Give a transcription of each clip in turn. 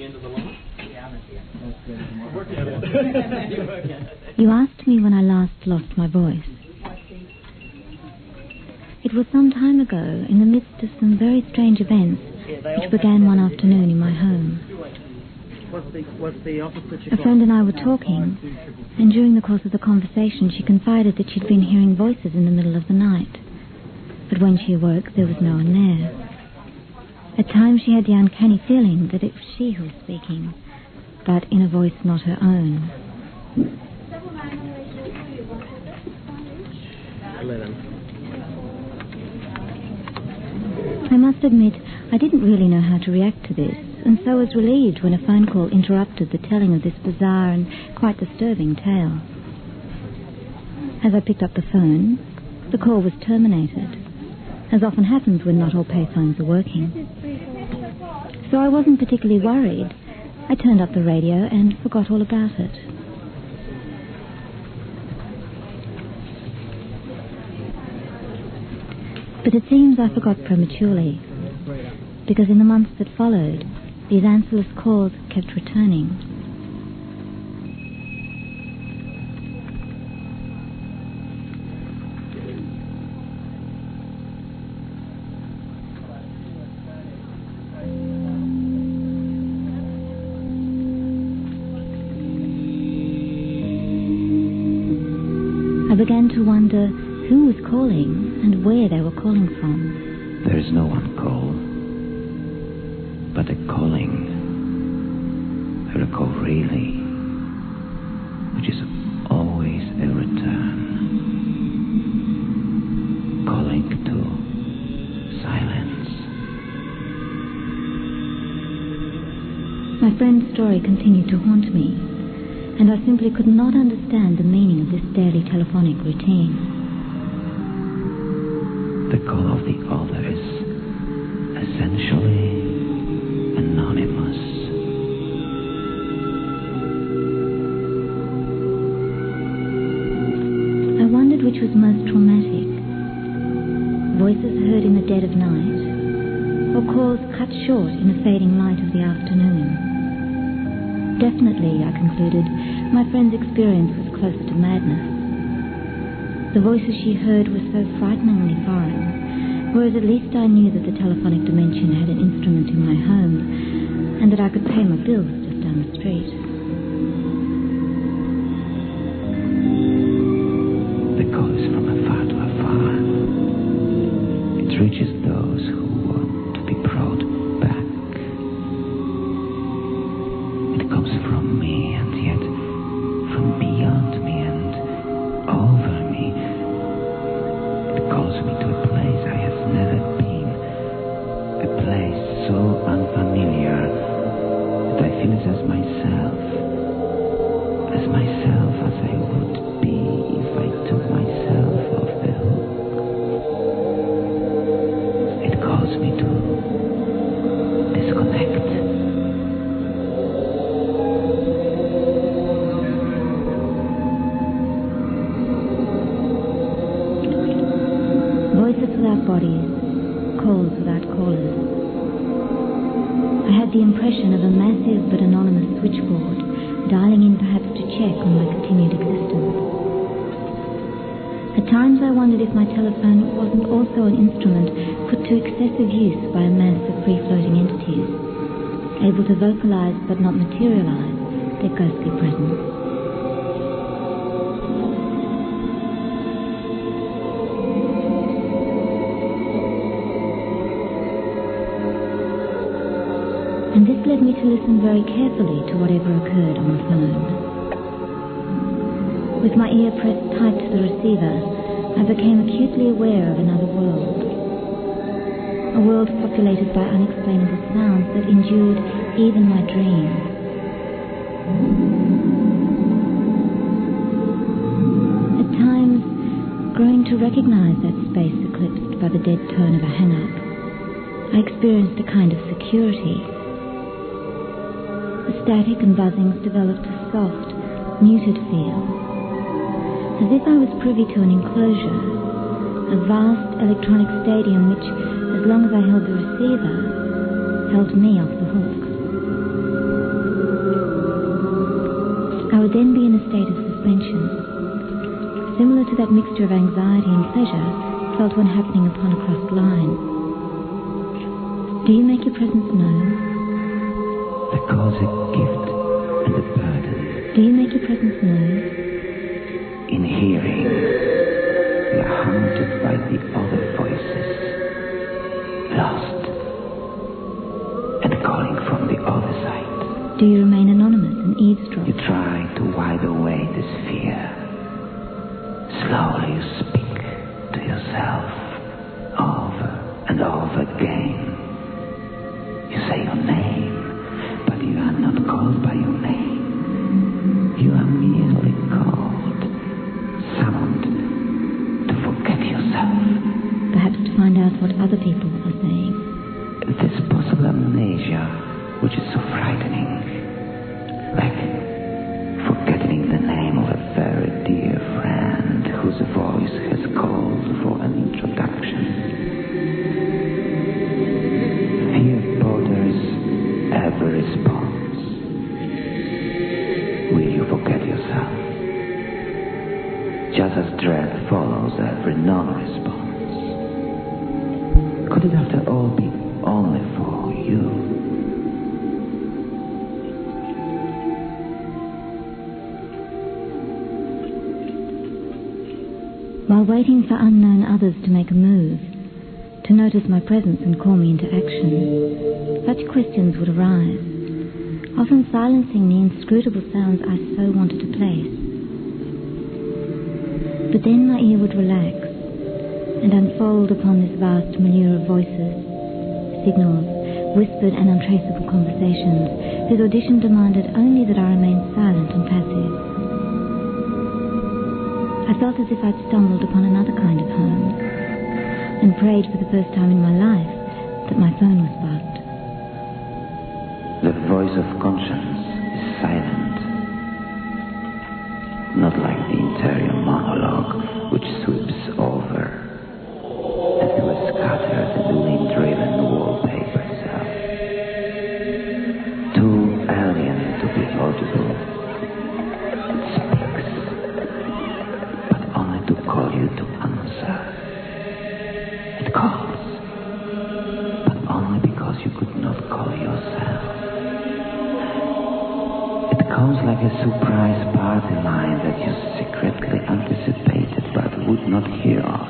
end of the line? You asked me when I last lost my voice. It was some time ago, in the midst of some very strange events, which began one afternoon in my home. A friend and I were talking, and during the course of the conversation she confided that she'd been hearing voices in the middle of the night. But when she awoke, there was no one there. At times she had the uncanny feeling that it was she who was speaking, but in a voice not her own. 11. I must admit, I didn't really know how to react to this, and so was relieved when a phone call interrupted the telling of this bizarre and quite disturbing tale. As I picked up the phone, the call was terminated, as often happens when not all payphones are working. So I wasn't particularly worried. I turned up the radio and forgot all about it. But it seems I forgot prematurely, because in the months that followed, these answerless calls kept returning. I began to wonder who was calling and where they were calling from. There is no one call, but a calling, a call really, which is always a return, calling to silence. My friend's story continued to haunt me, and I simply could not understand the meaning of this daily telephonic routine. The call of the other is essentially anonymous. I wondered which was most traumatic. Voices heard in the dead of night, or calls cut short in the fading light of the afternoon. Definitely, I concluded, my friend's experience was closer to madness. The voices she heard were so frighteningly foreign, whereas at least I knew that the telephonic dimension had an instrument in my home, and that I could pay my bills just down the street. The call is from afar to afar. It reaches those who want to be brought back. It comes from me, and yet from beyond me and over me. It calls me to a place I have never been, a place so unfamiliar that I feel it as myself as I would be if I took myself off the hook. It calls me to disconnect. Voices without bodies, calls without callers. I had the impression of a massive but anonymous switchboard, dialing in perhaps to check on my continued existence. At times I wondered if my telephone wasn't also an instrument put to excessive use by a mass of free-floating entities, able to vocalize but not materialize their ghostly presence. And this led me to listen very carefully to whatever occurred on the phone. With my ear pressed tight to the receiver, I became acutely aware of another world. A world populated by unexplainable sounds that endured even my dreams. At times, growing to recognize that space eclipsed by the dead tone of a hang-up, I experienced a kind of security. The static and buzzings developed a soft, muted feel, as if I was privy to an enclosure, a vast electronic stadium which, as long as I held the receiver, held me off the hook. state of suspension, similar to that mixture of anxiety and pleasure felt when happening upon a crossed line. Do you make your presence known? Because a gift and a burden. Do you make your presence known? In hearing, we are haunted by the other voices, lost, and calling from the other side. Do you remain anonymous and eavesdrop? You try to wide awake this fear. Slowly you speak to yourself over and over again. You say your name, but you are not called by your name. You are merely called, summoned to forget yourself. Perhaps to find out what other people are saying. This possible amnesia, which is so frightening, like forgetting the name of a very dear friend whose voice has called for an introduction. Fear borders every response. Will you forget yourself? Just as dread follows every non-response. Could it after all be only for you? While waiting for unknown others to make a move, to notice my presence and call me into action, such questions would arise, often silencing the inscrutable sounds I so wanted to place. But then my ear would relax and unfold upon this vast milieu of voices, signals, whispered and untraceable conversations whose audition demanded only that I remain silent and passive. I felt as if I'd stumbled upon another kind of home, and prayed for the first time in my life that my phone was bugged. The voice of conscience is silent, not like the interior monologue which sweeps over, and who is scattered in the wind-driven wallpaper itself. Too alien to be audible, it speaks, but only to call you to answer. It calls, but only because you could not call yourself. It calls like a surprise party line that you secretly anticipated but would not hear of.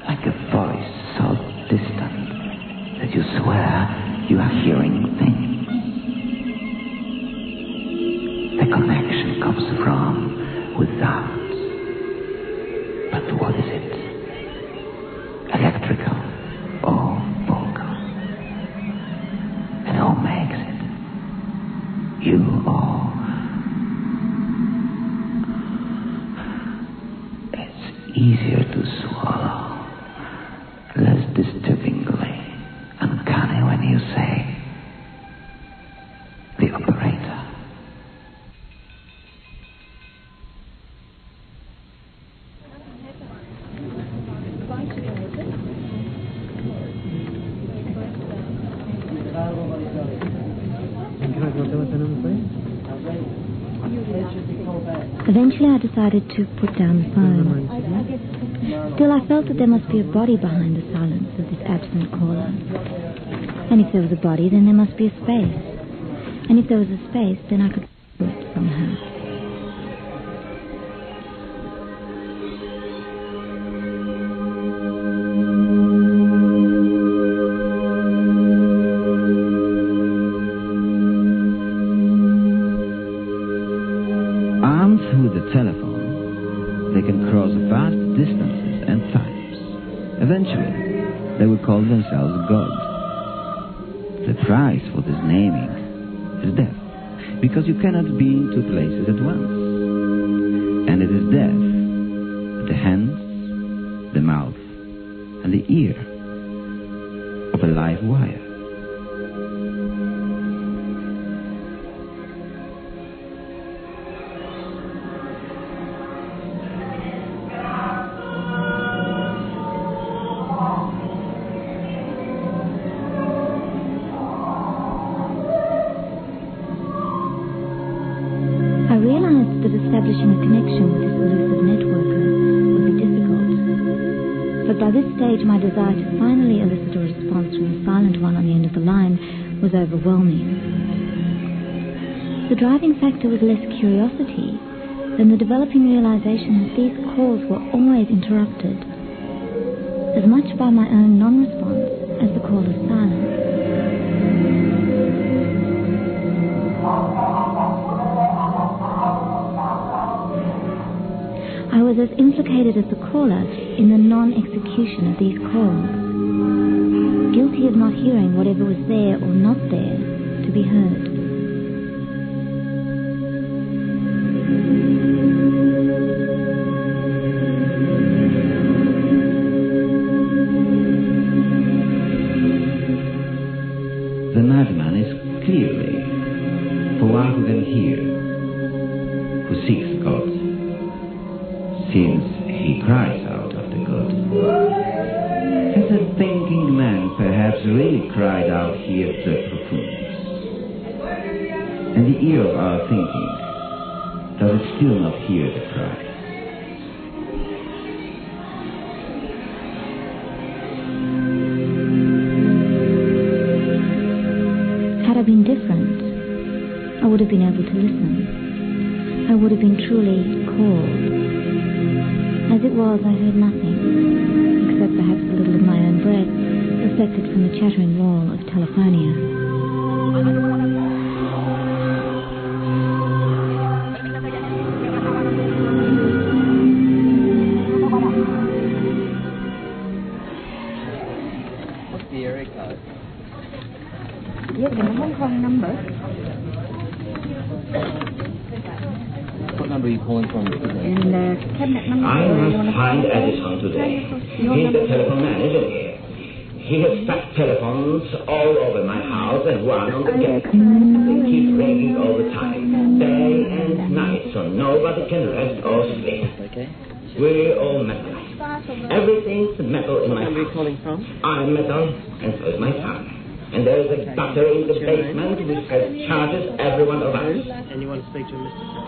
Like a voice so distant that you swear you are hearing things. The connection comes from without. But what is it? Electrical or vocal? And who makes it? You or... It's easier to swallow, less disturbingly uncanny when you say the operator. Eventually I decided to put down the phone. Still, I felt that there must be a body behind the silence of this absent caller. And if there was a body, then there must be a space. And if there was a space, then I could fill it somehow. Armed with the telephone, they can cross vast distances and times. Eventually, they will call themselves gods. The price for this naming is death, because you cannot be in two places at once. And it is death at the hands, the mouth, and the ear of a live wire. that establishing a connection with this elusive networker would be difficult. But by this stage, my desire to finally elicit a response from the silent one on the end of the line was overwhelming. The driving factor was less curiosity than the developing realization that these calls were always interrupted, as much by my own non-response as the caller's silence. I was as implicated as the caller in the non-execution of these calls, guilty of not hearing whatever was there or not there to be heard. The madman is clearly for one who can hear, who seeks God, since he cries out after God. Has a thinking man perhaps really cried out here to the profunds? And the ear of our thinking, does it still not hear the cry? Had I been different, I would have been able to listen. I would have been truly called. As it was, I heard nothing, except perhaps a little of my own breath, reflected from the chattering wall of telephonia. What's the area code? Yes, the Hong Kong number. What number are you calling from? And cabinet number. I must find Edison today. He's the telephone man, isn't he? He has packed telephones all over my house and one on the desk. They keep ringing all the time, day and night, so nobody can rest or sleep. Okay. We're all metal. Everything's metal in my Where are you house. calling from? I'm metal, and so is my son. And there's a battery in the basement which has charges every one of us. And you want to speak to Mr. Smith?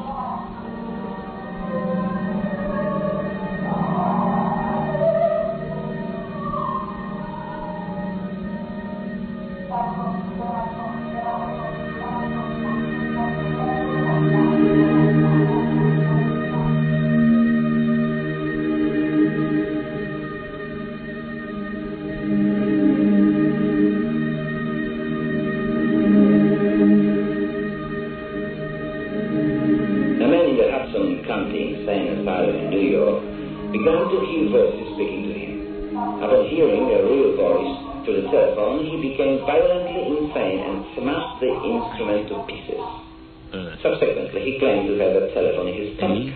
Began to hear voices speaking to him. Upon hearing a real voice through the telephone, he became violently insane and smashed the instrument to pieces. Subsequently, he claimed to have a telephone in his stomach,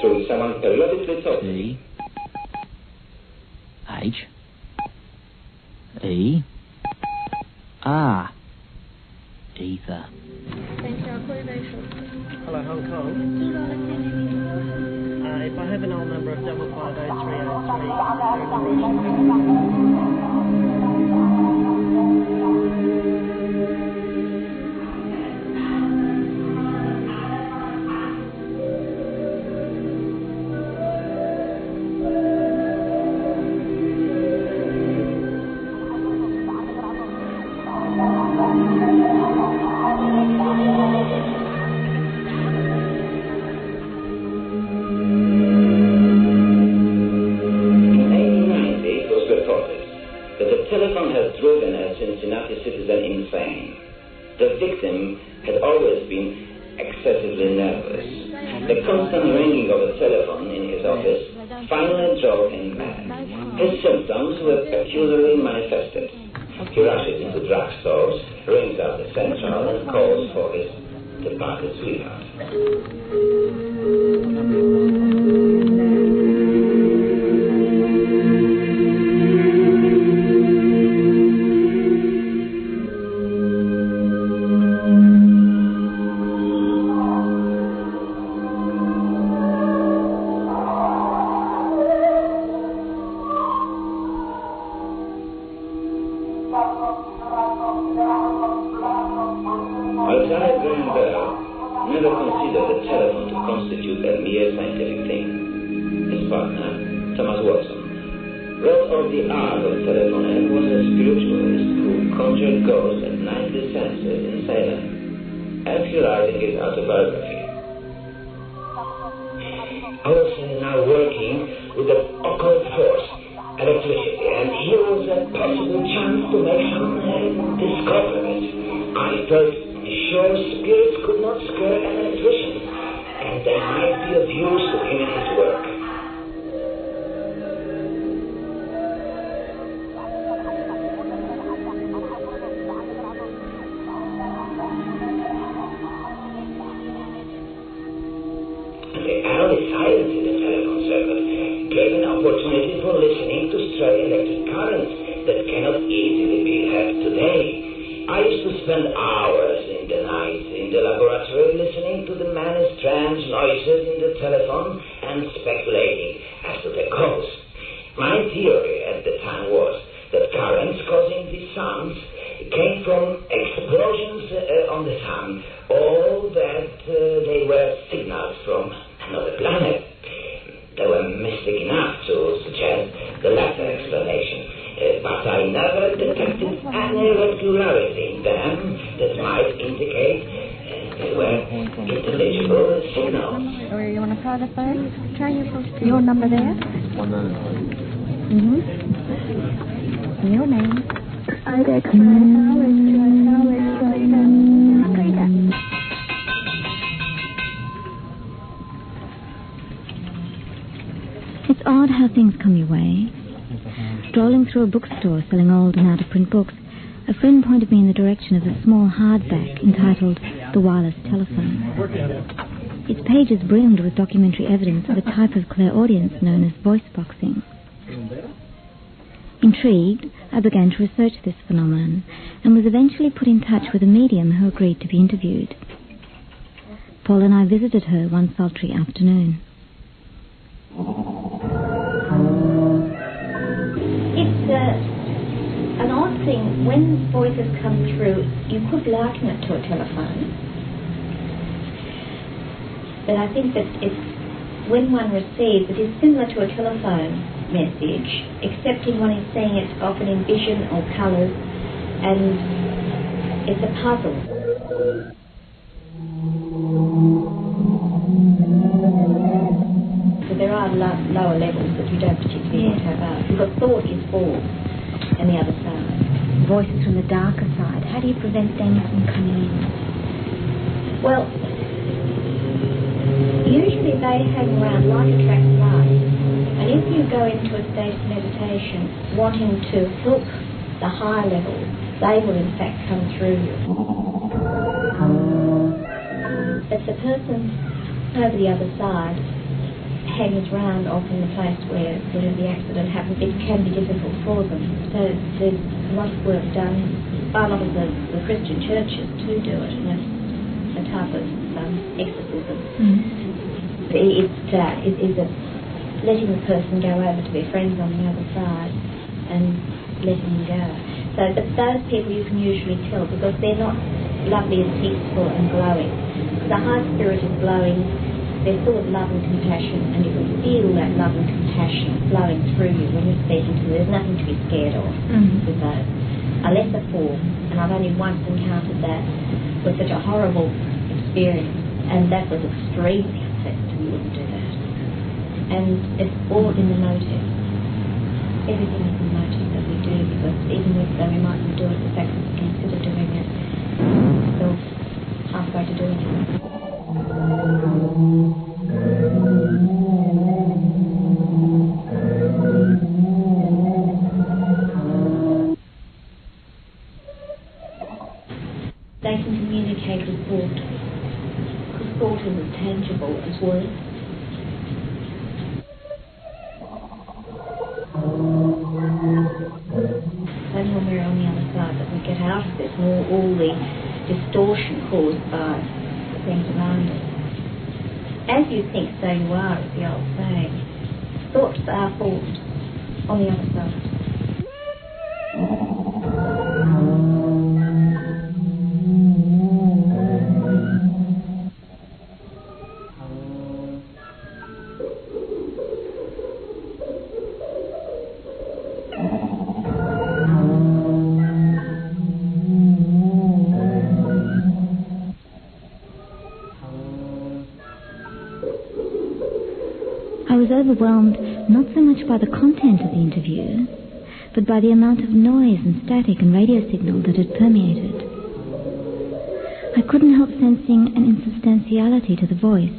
through which someone periodically talked to him. H E R Ether. Hello, Hong Kong. If I have an old number of 558-303, The victim had always been excessively nervous. The constant ringing of the telephone in his office finally drove him mad. His symptoms were peculiarly manifested. He rushes into drugstores, rings out the central, and calls for his departed sweetheart. never considered the telephone to constitute a mere scientific thing. His partner, Thomas Watson, wrote of the art of telephoning and was a spiritualist who conjured ghosts at 90 senses in Salem, as he writes in his autobiography. I was now working with the occult force, electricity, and here was a possible chance to make some discoveries. I felt sure spirits could not scare an electrician, and they might be of use to him in his work. The early silence in the telephone circuit gave an opportunity for listening to stray electric currents that cannot easily be heard today. I used to spend hours in the night in the laboratory listening to the many strange noises in the telephone and speculating as to the cause. My theory at the time was that currents causing these sounds came from explosions on the sun, or that they were signals from another planet. They were mystic enough to suggest the latter explanation. But I never detected any irregularity in them that might indicate they were intelligible signals. Or you want to try the phone? Try your number there. Mm-hmm. Your name. It's odd how things come your way. Strolling through a bookstore selling old and out-of-print books, a friend pointed me in the direction of a small hardback entitled The Wireless Telephone. Its pages brimmed with documentary evidence of a type of clairaudience known as voice boxing. Intrigued, I began to research this phenomenon and was eventually put in touch with a medium who agreed to be interviewed. Paul and I visited her one sultry afternoon. It's an odd thing. When voices come through, you could liken it to a telephone. But I think that when one receives, it is similar to a telephone message, excepting one is seeing it often in vision or colours, and it's a puzzle. So there are lower levels that you don't particularly want to have out, because thought is form, and the other side. Voices from the darker side, how do you prevent them from coming in? Well, usually they hang around like attract light. And if you go into a state of meditation wanting to help the higher levels, they will in fact come through you. But the person over the other side hangs around off in the place where the accident happened. It can be difficult for them. So there's a lot of work done by a lot of the Christian churches to do it, and it's a type of exorcism. It is a letting the person go over to their friends on the other side and letting them go. So but those people you can usually tell because they're not lovely and peaceful and glowing. The high spirit is glowing, they're full of love and compassion, and you can feel that love and compassion flowing through you when you're speaking to them. There's nothing to be scared of with those. A lesser form, and I've only once encountered that, was such a horrible experience, and that was extremely unpleasant, and you wouldn't do that. And it's all in the motive. Everything is in the motive that we do, because even though we mightn't do it, the fact that we consider doing it is halfway to doing it. They can communicate with thought, because thought is as tangible as words. Only when we're on the other side that we get out of this, and all the distortion caused by the things around us. As you think, so you are, is the old saying. Thoughts are formed on the other side. was overwhelmed not so much by the content of the interview, but by the amount of noise and static and radio signal that had permeated. I couldn't help sensing an insubstantiality to the voice,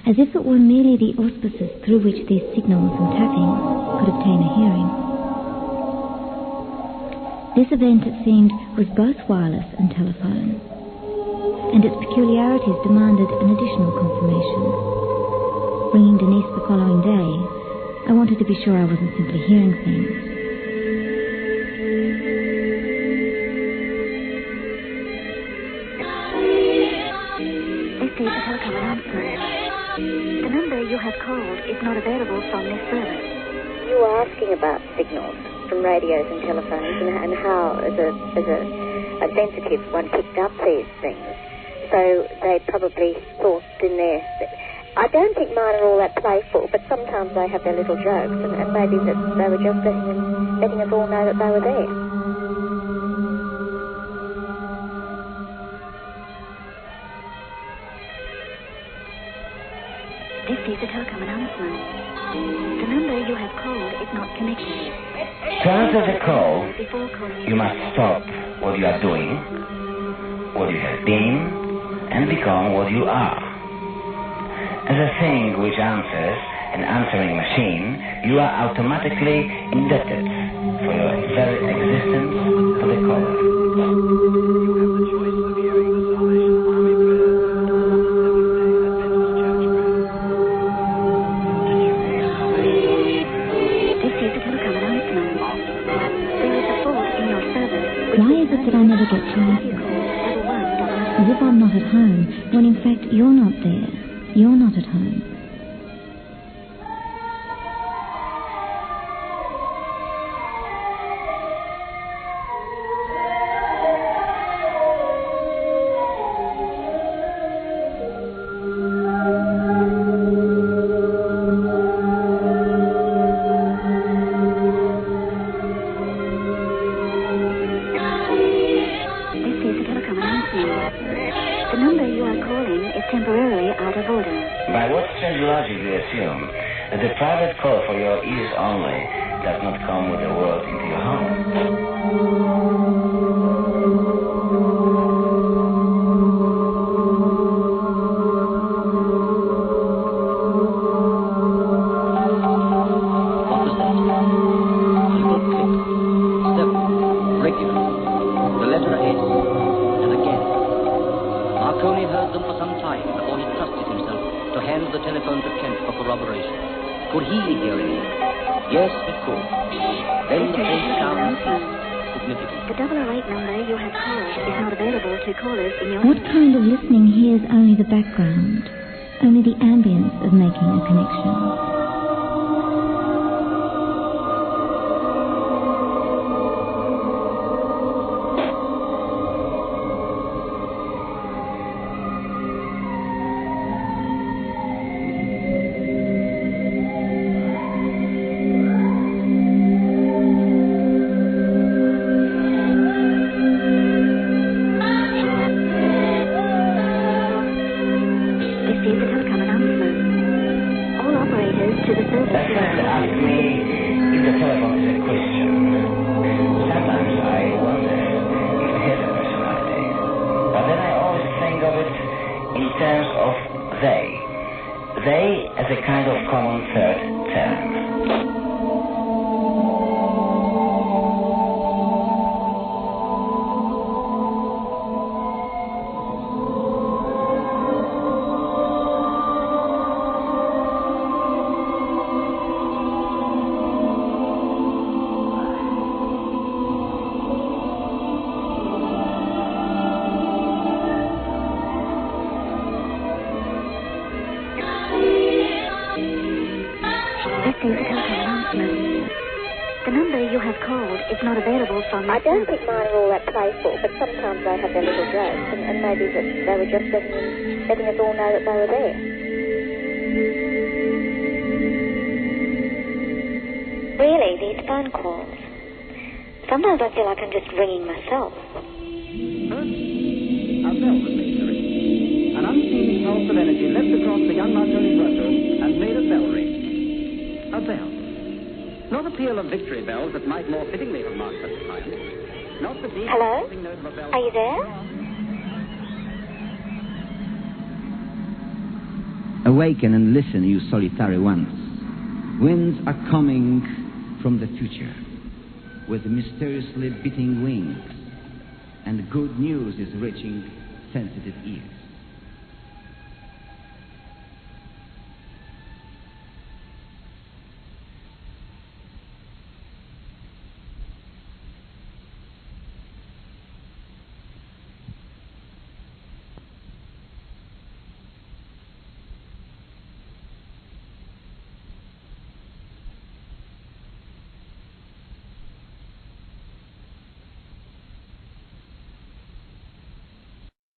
as if it were merely the auspices through which these signals and tappings could obtain a hearing. This event, it seemed, was both wireless and telephone, and its peculiarities demanded an additional confirmation. Ringing Denise the following day, I wanted to be sure I wasn't simply hearing things. This is a telecom announcement. The number you have called is not available from this service. You were asking about signals from radios and telephones and how, as a sensitive one, picked up these things. So they probably thought in there. I don't think mine are all that playful, but sometimes they have their little jokes, and maybe that they were just letting us all know that they were there. This is a telecom announcement. The number you have called is not connected. To answer the call, you must stop what you are doing, what you have been, and become what you are. As a thing which answers, an answering machine, you are automatically indebted for your very existence to the caller. Why is it that I never get to answer? As if I'm not at home, when in fact you're not there. You're not at home. The number you are calling is temporarily out of order. By what strange logic you assume that the private call for your ears only does not come with the world into your home? Could he hear anything? Yes, he could. Then the face sounds significant. The 008 number you have called is not available to callers in your... What kind of listening hears only the background, only the ambience of making a connection? They as a kind of common third term. The number you have called is not available from... I don't think mine are all that playful, but sometimes they have their little jokes, and maybe that they were just letting us all know that they were there. Really, these phone calls. Sometimes I feel like I'm just ringing myself. A bell was made to ring. An unseen pulse of energy leapt across the young Marconi's threshold and made a bell ring. Not a peal of victory bells that might more fittingly have marked such a time. Not the deep... Hello? Are you there? Awaken and listen, you solitary ones. Winds are coming from the future with mysteriously beating wings, and good news is reaching sensitive ears.